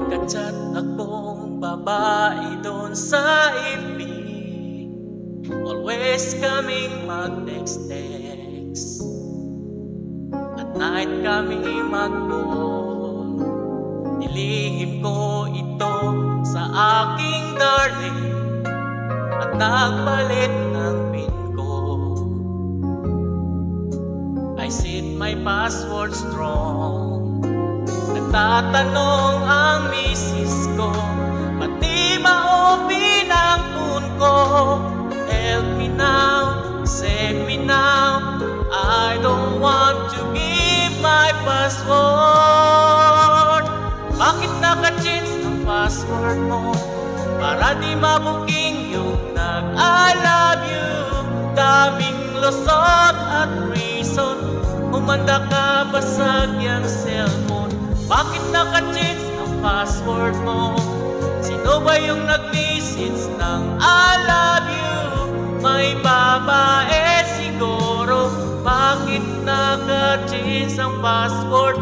Nagka-chat akong babae doon sa FB, always kaming mag-text-text, at night kami mag-call. Nilihim ko ito sa aking darling at nagpalit ng pin ko. I set my password strong. Nagtatanong ang misis ko, ba't di ma-open ang phone ko? Help me now, save me now, I don't want to give my password. Bakit naka-change ang password mo? Para di mabuking yung nag-I love you. Daming lusot at reason, umanda ka basag yung cellphone. Bakit naka-change ang password mo? Sino ba yung nag-message ng I love you? May babae siguro. Bakit naka-change ang password?